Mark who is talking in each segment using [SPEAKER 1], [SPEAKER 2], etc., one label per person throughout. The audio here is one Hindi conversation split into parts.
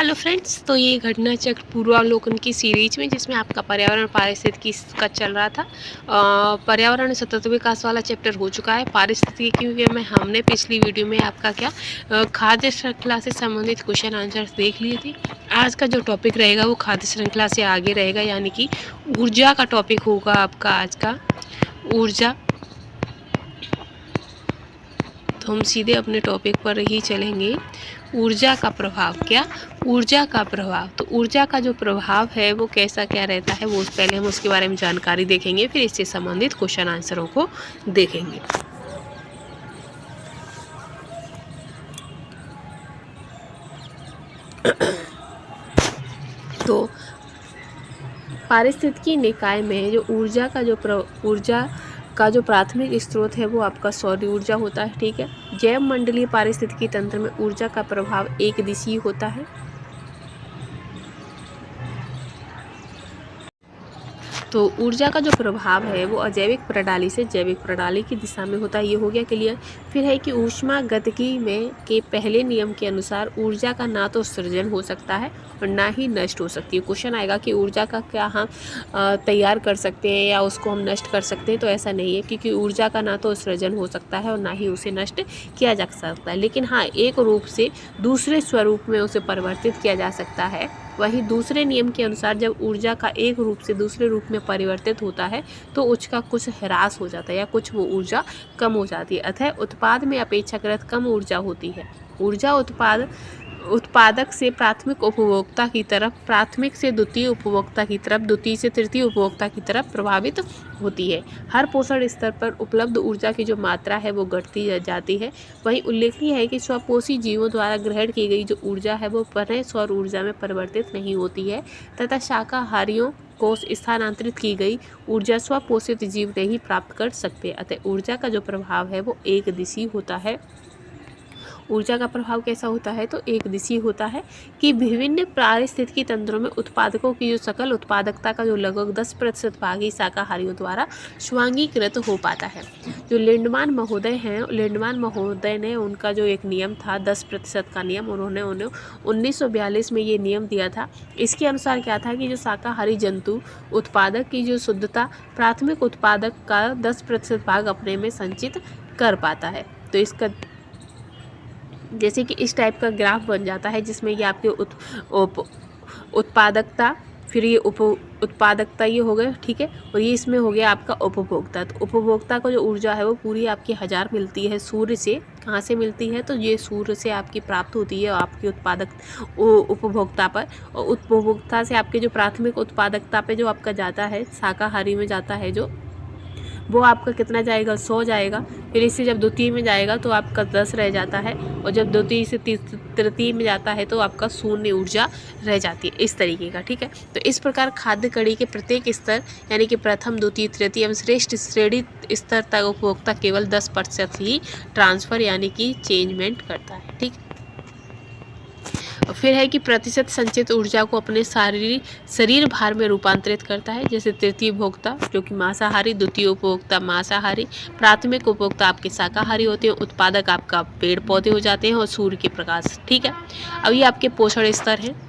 [SPEAKER 1] हेलो फ्रेंड्स, तो ये घटना चक्र पूर्वावलोकन की सीरीज में जिसमें आपका पर्यावरण पारिस्थितिकी का चल रहा था। पर्यावरण सतत विकास वाला चैप्टर हो चुका है। पारिस्थितिकी में हमने पिछली वीडियो में आपका खाद्य श्रृंखला से संबंधित क्वेश्चन आंसर्स देख लिए थे। आज का जो टॉपिक रहेगा वो खाद्य श्रृंखला से आगे रहेगा, यानी कि ऊर्जा का टॉपिक होगा आपका आज का ऊर्जा। तो हम सीधे अपने टॉपिक पर ही चलेंगे। ऊर्जा का प्रभाव, क्या ऊर्जा का प्रभाव। तो ऊर्जा का जो प्रभाव है वो कैसा क्या रहता है, वो पहले हम उसके बारे में जानकारी देखेंगे, फिर इससे संबंधित क्वेश्चन आंसरों को देखेंगे। तो पारिस्थितिकी निकाय में जो ऊर्जा का जो प्राथमिक स्रोत है वो आपका सौर ऊर्जा होता है। ठीक है, जैव मंडलीय पारिस्थितिकी तंत्र में ऊर्जा का प्रभाव एक दिशीय होता है। तो ऊर्जा का जो प्रभाव है वो अजैविक प्रणाली से जैविक प्रणाली की दिशा में होता है। ये हो गया क्लियर। फिर है कि ऊष्मागतिकी में के पहले नियम के अनुसार ऊर्जा का ना तो सृजन हो सकता है और ना ही नष्ट हो सकती है। क्वेश्चन आएगा कि ऊर्जा का क्या हम तैयार कर सकते हैं या उसको हम नष्ट कर सकते हैं, तो ऐसा नहीं है, क्योंकि ऊर्जा का ना तो सृजन हो सकता है और ना ही उसे नष्ट किया जा सकता है। लेकिन हाँ, एक रूप से दूसरे स्वरूप में उसे परिवर्तित किया जा सकता है। वहीं दूसरे नियम के अनुसार जब ऊर्जा का एक रूप से दूसरे रूप में परिवर्तित होता है तो उसका कुछ ह्रास हो जाता है या कुछ वो ऊर्जा कम हो जाती है। अतः उत्पाद में अपेक्षाकृत कम ऊर्जा होती है। ऊर्जा उत्पादक से प्राथमिक उपभोक्ता की तरफ, प्राथमिक से द्वितीय उपभोक्ता की तरफ, द्वितीय से तृतीय उपभोक्ता की तरफ प्रभावित होती है। हर पोषण स्तर पर उपलब्ध ऊर्जा की जो मात्रा है वो घटती जाती है। वहीं उल्लेखनीय है कि स्वपोषी जीवों द्वारा ग्रहण की गई जो ऊर्जा है वो पुनः सौर ऊर्जा में परिवर्तित नहीं होती है, तथा शाकाहारियों को स्थानांतरित की गई ऊर्जा स्वपोषित जीव नहीं प्राप्त कर सकते। अतः ऊर्जा का जो प्रभाव है वो एक दिशीय होता है। ऊर्जा का प्रभाव कैसा होता है, तो एक दिशीय होता है कि विभिन्न पारिस्थितिकी तंत्रों में उत्पादकों की जो सकल उत्पादकता का जो लगभग 10% भाग ही शाकाहारियों द्वारा स्वांगीकृत हो पाता है। जो लिंडमान महोदय ने उनका जो एक नियम था 10% का नियम, उन्होंने 1942 में ये नियम दिया था। इसके अनुसार क्या था कि जो शाकाहारी जंतु उत्पादक की जो शुद्धता प्राथमिक उत्पादक का 10% भाग अपने में संचित कर पाता है। तो इसका जैसे कि इस टाइप का ग्राफ बन जाता है जिसमें ये आपके उत्पादकता, फिर ये उत्पादकता ये हो गए, ठीक है, और ये इसमें हो गया आपका उपभोक्ता। तो उपभोक्ता को जो ऊर्जा है वो पूरी आपकी 1000 मिलती है सूर्य से। कहाँ से मिलती है, तो ये सूर्य से आपकी प्राप्त होती है आपकी उपभोक्ता पर, और उपभोक्ता से आपके जो प्राथमिक उत्पादकता पे जो आपका जाता है शाकाहारी में जाता है जो, वो आपका कितना जाएगा, 100 जाएगा। फिर इससे जब द्वितीय में जाएगा तो आपका 10 रह जाता है, और जब द्वितीय से तृतीय में जाता है तो आपका शून्य ऊर्जा रह जाती है, इस तरीके का। ठीक है, तो इस प्रकार खाद्य कड़ी के प्रत्येक स्तर यानी कि प्रथम, द्वितीय, तृतीय एवं श्रेष्ठ श्रेणी स्तर तक उपभोक्ता केवल 10% ही ट्रांसफर यानी कि चेंजमेंट करता है। ठीक, फिर है कि प्रतिशत संचित ऊर्जा को अपने शरीर भार में रूपांतरित करता है। जैसे तृतीय उपभोक्ता जो कि मांसाहारी, द्वितीय उपभोक्ता मांसाहारी, प्राथमिक उपभोक्ता आपके शाकाहारी होते हैं, उत्पादक आपका पेड़ पौधे हो जाते हैं और सूर्य के प्रकाश। ठीक है, अब ये आपके पोषण स्तर हैं।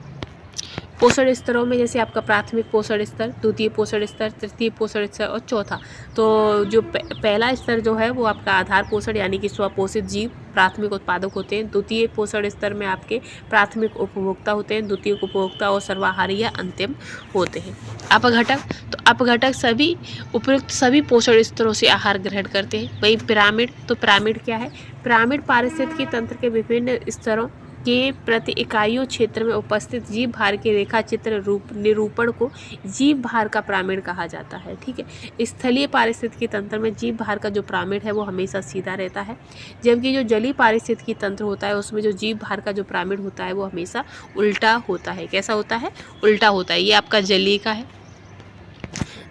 [SPEAKER 1] पोषण स्तरों में जैसे आपका प्राथमिक पोषण स्तर, द्वितीय पोषण स्तर, तृतीय पोषण स्तर और चौथा। तो जो पहला स्तर जो है वो आपका आधार पोषण यानी कि स्वपोषित जीव प्राथमिक उत्पादक होते हैं। द्वितीय पोषण स्तर में आपके प्राथमिक उपभोक्ता होते हैं, द्वितीय उपभोक्ता और सर्वाहारी या अंतिम होते हैं। अपघटक, तो अपघटक सभी उपयुक्त सभी पोषण स्तरों से आहार ग्रहण करते हैं। वही पिरामिड, तो पिरामिड क्या है, पिरामिड पारिस्थितिकी तंत्र के विभिन्न स्तरों के प्रति इकाइयों क्षेत्र में उपस्थित जीव भार के रेखा चित्र निरूपण को जीव भार का पिरामिड कहा जाता है। ठीक है, स्थलीय पारिस्थितिकी तंत्र में जीव भार का जो पिरामिड है वो हमेशा सीधा रहता है, जबकि जो जलीय पारिस्थितिकी तंत्र होता है उसमें जो जीव भार का जो पिरामिड होता है वो हमेशा उल्टा होता है। कैसा होता है, उल्टा होता है। ये आपका जलीय का है,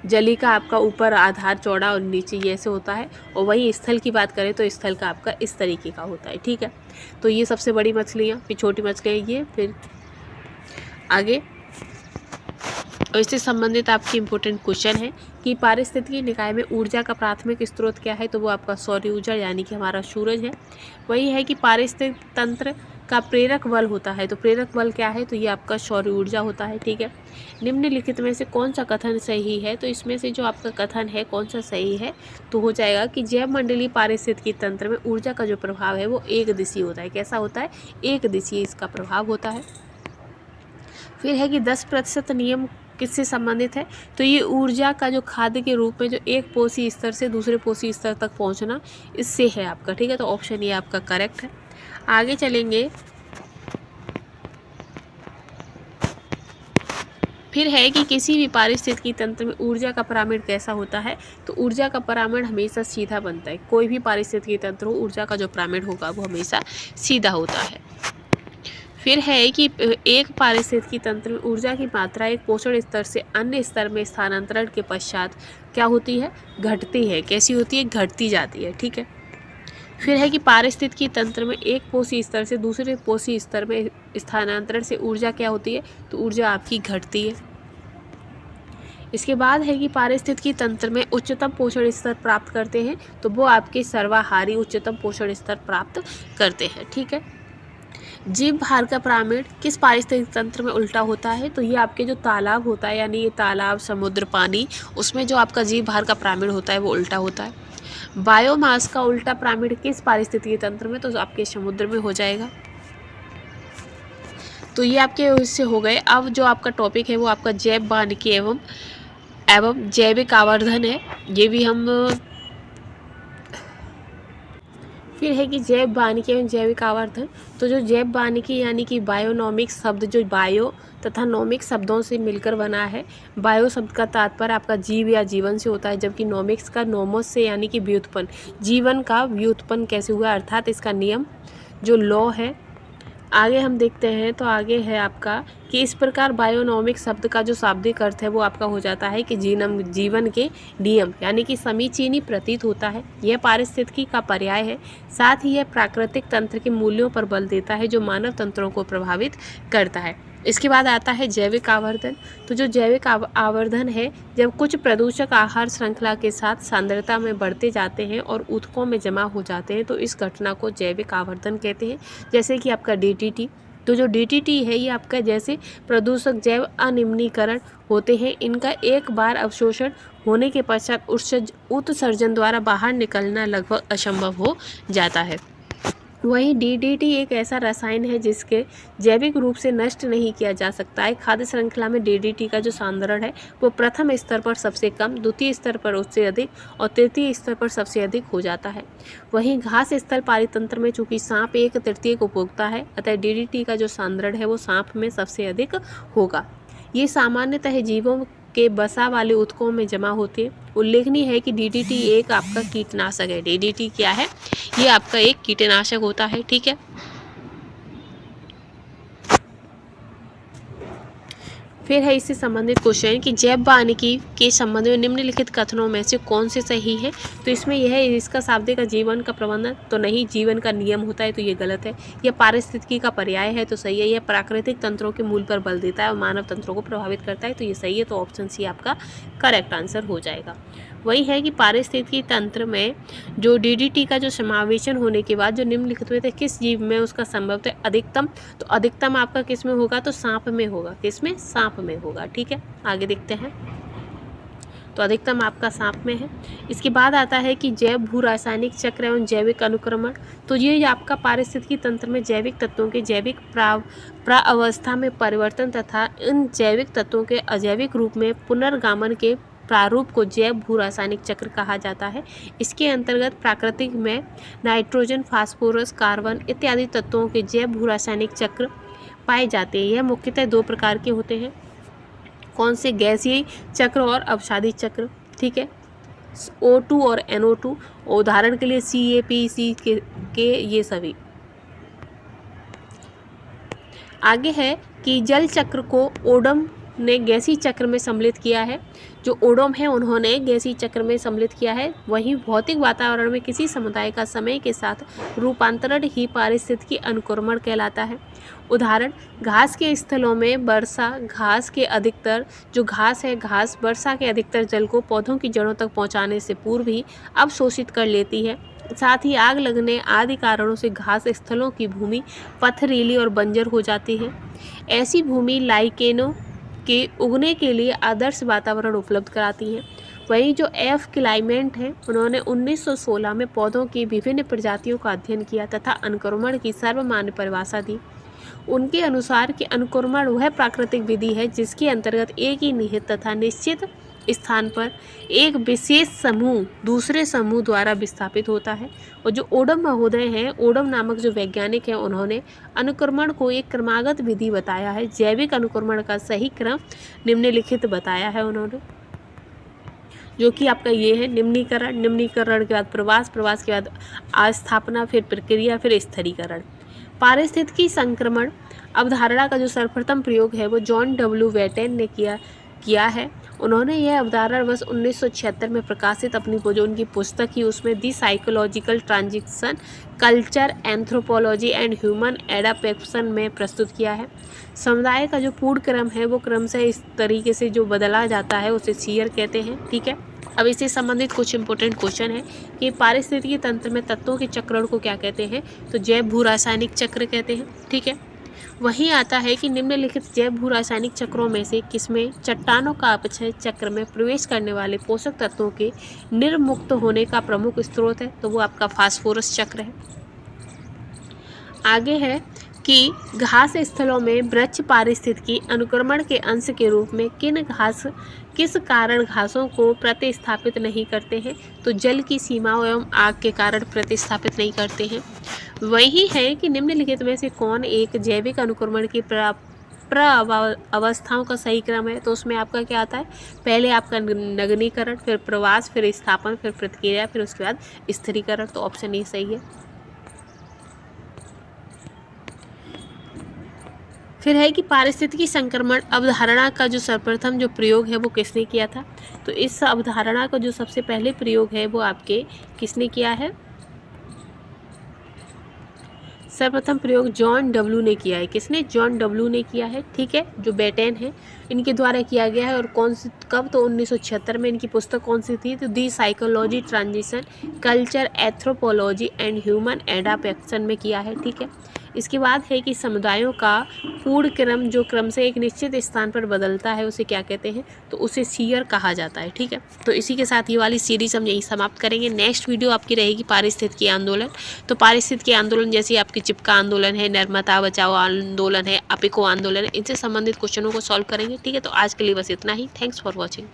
[SPEAKER 1] जली का आपका ऊपर आधार चौड़ा और नीचे ये ऐसे होता है, और वहीं स्थल की बात करें तो स्थल का आपका इस तरीके का होता है। ठीक है, तो ये सबसे बड़ी मछलियाँ, फिर छोटी मछलियाँ ये, फिर आगे। और इससे संबंधित आपकी इम्पोर्टेंट क्वेश्चन है कि पारिस्थितिकी निकाय में ऊर्जा का प्राथमिक स्रोत क्या है, तो वो आपका सौर ऊर्जा यानी कि हमारा सूरज है। वही है कि पारिस्थितिक तंत्र का प्रेरक बल होता है। तो प्रेरक बल क्या है? तो ये आपका सौर ऊर्जा होता है। ठीक है, निम्नलिखित में से कौन सा कथन सही है? तो इसमें से जो आपका कथन है कौन सा सही है? तो हो जाएगा कि जैव मंडलीय पारिस्थितिकी तंत्र में ऊर्जा का जो प्रभाव है वो एक दिशीय होता है। कैसा होता है? एक दिशीय इसका प्रभाव होता है। फिर है कि 10% नियम किससे संबंधित है? तो ये ऊर्जा का जो खाद्य के रूप में जो एक पोषी स्तर से दूसरे पोषी स्तर तक पहुंचना, इससे है आपका। ठीक है, तो ऑप्शन ये आपका करेक्ट है। आगे चलेंगे। फिर है कि किसी भी पारिस्थितिकी तंत्र में ऊर्जा का पिरामिड कैसा होता है? तो ऊर्जा का पिरामिड हमेशा सीधा बनता है। कोई भी पारिस्थितिकी तंत्र हो, ऊर्जा का जो पिरामिड होगा वो हमेशा सीधा होता है। फिर है कि एक पारिस्थितिकी तंत्र में ऊर्जा की मात्रा एक पोषण स्तर से अन्य स्तर में स्थानांतरण के पश्चात क्या होती है? घटती है। कैसी होती है? घटती जाती है। ठीक है, फिर है कि पारिस्थितिकी तंत्र में एक पोषी स्तर से दूसरे पोषी स्तर में स्थानांतरण से ऊर्जा क्या होती है? तो ऊर्जा आपकी घटती है। इसके बाद है कि पारिस्थितिकी तंत्र में उच्चतम पोषण स्तर प्राप्त करते हैं, तो वो आपके सर्वाहारी उच्चतम पोषण स्तर प्राप्त करते हैं। ठीक है, जीव भार का पिरामिड किस पारिस्थितिक तंत्र में उल्टा होता है? तो ये आपके जो तालाब होता है, यानी ये तालाब, समुद्र, पानी, उसमें जो आपका जीव भार का पिरामिड होता है वो उल्टा होता है। बायोमास का उल्टा पिरामिड किस पारिस्थितिकी तंत्र में? तो आपके समुद्र में हो जाएगा। तो ये आपके इससे हो गए। अब जो आपका टॉपिक है वो आपका जैव वानिकी एवं जैविक आवर्धन है। ये भी हम फिर है कि जैव वानिकी एवं जैविक आवर्धन। तो जो जैव वानिकी यानी कि बायोनॉमिक्स शब्द जो बायो तथा नॉमिक्स शब्दों से मिलकर बना है। बायो शब्द का तात्पर्य आपका जीव या जीवन से होता है, जबकि नॉमिक्स का नोमोस से यानी कि व्युत्पन्न, जीवन का व्युत्पन्न कैसे हुआ, अर्थात इसका नियम जो लॉ है। आगे हम देखते हैं, तो आगे है आपका कि इस प्रकार बायोनॉमिक शब्द का जो शाब्दिक अर्थ है वो आपका हो जाता है कि जीवन के नियम, यानी कि समीचीनी प्रतीत होता है। यह पारिस्थितिकी का पर्याय है। साथ ही यह प्राकृतिक तंत्र के मूल्यों पर बल देता है जो मानव तंत्रों को प्रभावित करता है। इसके बाद आता है जैविक आवर्धन। तो जो जैविक आवर्धन है, जब कुछ प्रदूषक आहार श्रृंखला के साथ सांद्रता में बढ़ते जाते हैं और ऊतकों में जमा हो जाते हैं, तो इस घटना को जैविक आवर्धन कहते हैं। जैसे कि आपका DDT। तो जो DDT है ये आपका जैसे प्रदूषक जैव अनिम्नीकरण होते हैं, इनका एक बार अवशोषण होने के पश्चात उत्सर्जन द्वारा बाहर निकलना लगभग असंभव हो जाता है। वहीं DDT एक ऐसा रसायन है जिसके जैविक रूप से नष्ट नहीं किया जा सकता है। खाद्य श्रृंखला में DDT का जो सांद्रण है वो प्रथम स्तर पर सबसे कम, द्वितीय स्तर पर उससे अधिक और तृतीय स्तर पर सबसे अधिक हो जाता है। वहीं घास स्थल पारितंत्र में चूंकि सांप 1/3 उपभोक्ता है, अतः DDT का जो सांद्रण है वो सांप में सबसे अधिक होगा। ये सामान्यतः जीवों के बसा वाले ऊतकों में जमा होते हैं। उल्लेखनीय है कि DDT एक आपका कीटनाशक है। DDT क्या है? ये आपका एक कीटनाशक होता है। ठीक है, फिर है इससे संबंधित क्वेश्चन कि जैव वानिकी के संबंध में निम्नलिखित कथनों में से कौन से सही है? तो इसमें यह है इसका शाब्दिक का जीवन का प्रबंधन, तो नहीं, जीवन का नियम होता है, तो ये गलत है। यह पारिस्थितिकी का पर्याय है, तो सही है। यह प्राकृतिक तंत्रों के मूल पर बल देता है और मानव तंत्रों को प्रभावित करता है, तो ये सही है। तो ऑप्शन सी आपका करेक्ट आंसर हो जाएगा। वही है कि पारिस्थितिकी तंत्र में जो DDT का जो समावेशन होने के बाद जो निम्नलिखित में थे किस जीव में उसका संभव है अधिकतम? तो अधिकतम आपका किस में होगा? तो सांप में होगा। किस में? सांप में होगा। ठीक है, आगे देखते हैं। तो अधिकतम आपका सांप में है। इसके बाद आता है कि जैव भू रासायनिक चक्र एवं जैविक अनुक्रमण। तो ये आपका पारिस्थितिकी तंत्र में जैविक तत्वों के जैविक प्रावस्था में परिवर्तन तथा इन जैविक तत्वों के अजैविक रूप में पुनर्गमन के प्रारूप को जैव भू रासायनिक चक्र कहा जाता है। इसके अंतर्गत प्राकृतिक में नाइट्रोजन, फास्फोरस, कार्बन इत्यादि तत्वों के जैव भू रासायनिक चक्र पाए जाते हैं। यह मुख्यतः 2 प्रकार के होते हैं। कौन से? गैसीय चक्र और अवसादी चक्र। ठीक है, O2 और NO2, उदाहरण के लिए CaPC के ये सभी। आगे है कि जल चक्र को ओडम ने गैसीय चक्र में सम्मिलित किया है। जो ओडम है उन्होंने गैसीय चक्र में सम्मिलित किया है। वहीं भौतिक वातावरण में किसी समुदाय का समय के साथ रूपांतरण ही पारिस्थितिकी अनुक्रमण कहलाता है। उदाहरण, घास के स्थलों में वर्षा घास के अधिकतर जो घास है, घास वर्षा के अधिकतर जल को पौधों की जड़ों तक पहुंचाने से पूर्व ही अवशोषित कर लेती है। साथ ही आग लगने आदि कारणों से घास स्थलों की भूमि पथरीली और बंजर हो जाती है। ऐसी भूमि लाइकेनों के उगने के लिए आदर्श वातावरण उपलब्ध कराती है। वहीं जो एफ क्लाइमेंट है, उन्होंने 1916 में पौधों की विभिन्न प्रजातियों का अध्ययन किया तथा अनुक्रमण की सर्वमान्य परिभाषा दी। उनके अनुसार कि अनुक्रमण वह प्राकृतिक विधि है जिसके अंतर्गत एक ही निहित तथा निश्चित स्थान पर एक विशेष समूह दूसरे समूह द्वारा विस्थापित होता है। और जो ओडम महोदय हैं, ओडम नामक जो वैज्ञानिक हैं, उन्होंने अनुक्रमण को एक क्रमागत विधि बताया है। जैविक अनुक्रमण का सही क्रम निम्नलिखित बताया है उन्होंने, जो कि आपका ये है निम्नीकरण, निम्नीकरण के बाद प्रवास, प्रवास के बाद आस्थापना, फिर प्रक्रिया, फिर स्थिरीकरण। पारिस्थितिकी संक्रमण अवधारणा का जो सर्वप्रथम प्रयोग है वो जॉन डब्ल्यू वेटेन ने किया है। उन्होंने यह अवधारणा वर्ष 1976 में प्रकाशित अपनी जो उनकी पुस्तक ही उसमें the psychological transition culture anthropology and human adaptation में प्रस्तुत किया है। समुदाय का जो पूर्ण क्रम है वो क्रम से इस तरीके से जो बदला जाता है उसे शियर कहते हैं। ठीक है, अब इससे संबंधित कुछ इंपॉर्टेंट क्वेश्चन है कि पारिस्थितिकी तंत्र में तत्वों के चक्रण को क्या कहते हैं, तो जैव भू रासायनिक चक्र कहते हैं। ठीक है, वहीं आता है कि निम्नलिखित जैव भू रासायनिक चक्रों में से किसमें चट्टानों का अपक्षय चक्र में प्रवेश करने वाले पोषक तत्वों के निर्मुक्त होने का प्रमुख स्रोत है, तो वो आपका फास्फोरस चक्र है। आगे है कि घास स्थलों में वृक्ष पारिस्थितिकी अनुक्रमण के अंश के रूप में किस कारण घासों को प्रतिस्थापित नहीं करते हैं, तो जल की सीमाओं एवं आग के कारण प्रतिस्थापित नहीं करते हैं। वही है कि निम्नलिखित में से कौन एक जैविक अनुक्रमण की अवस्थाओं का सही क्रम है, तो उसमें आपका क्या आता है, पहले आपका नगनीकरण, फिर प्रवास, फिर स्थापन, फिर प्रतिक्रिया, फिर उसके बाद स्थिरीकरण। तो ऑप्शन ए सही है। फिर है कि पारिस्थितिकी संक्रमण अवधारणा का जो सर्वप्रथम जो प्रयोग है वो किसने किया था, तो इस अवधारणा का जो सबसे पहले प्रयोग है वो आपके किसने किया है, सर्वप्रथम प्रयोग जॉन डब्ल्यू ने किया है। किसने, जॉन डब्ल्यू ने किया है। ठीक है, जो बेटेन है इनके द्वारा किया गया है। और कौन सी, कब, तो 1976 में। इनकी पुस्तक कौन सी थी, तो the psychology transition culture anthropology and human adaptation में किया है। ठीक है, इसके बाद है कि समुदायों का पूर्ण क्रम जो क्रम से एक निश्चित स्थान पर बदलता है उसे क्या कहते हैं, तो उसे शियर कहा जाता है। ठीक है, तो इसी के साथ ये वाली सीरीज हम यहीं समाप्त करेंगे। नेक्स्ट वीडियो आपकी रहेगी पारिस्थितिकी आंदोलन। तो पारिस्थितिकी आंदोलन जैसे आपकी चिपका आंदोलन है, नर्मदा बचाओ आंदोलन है, अपिको आंदोलन है, इनसे संबंधित क्वेश्चनों को सॉल्व करेंगे। ठीक है, तो आज के लिए बस इतना ही। Thanks for watching.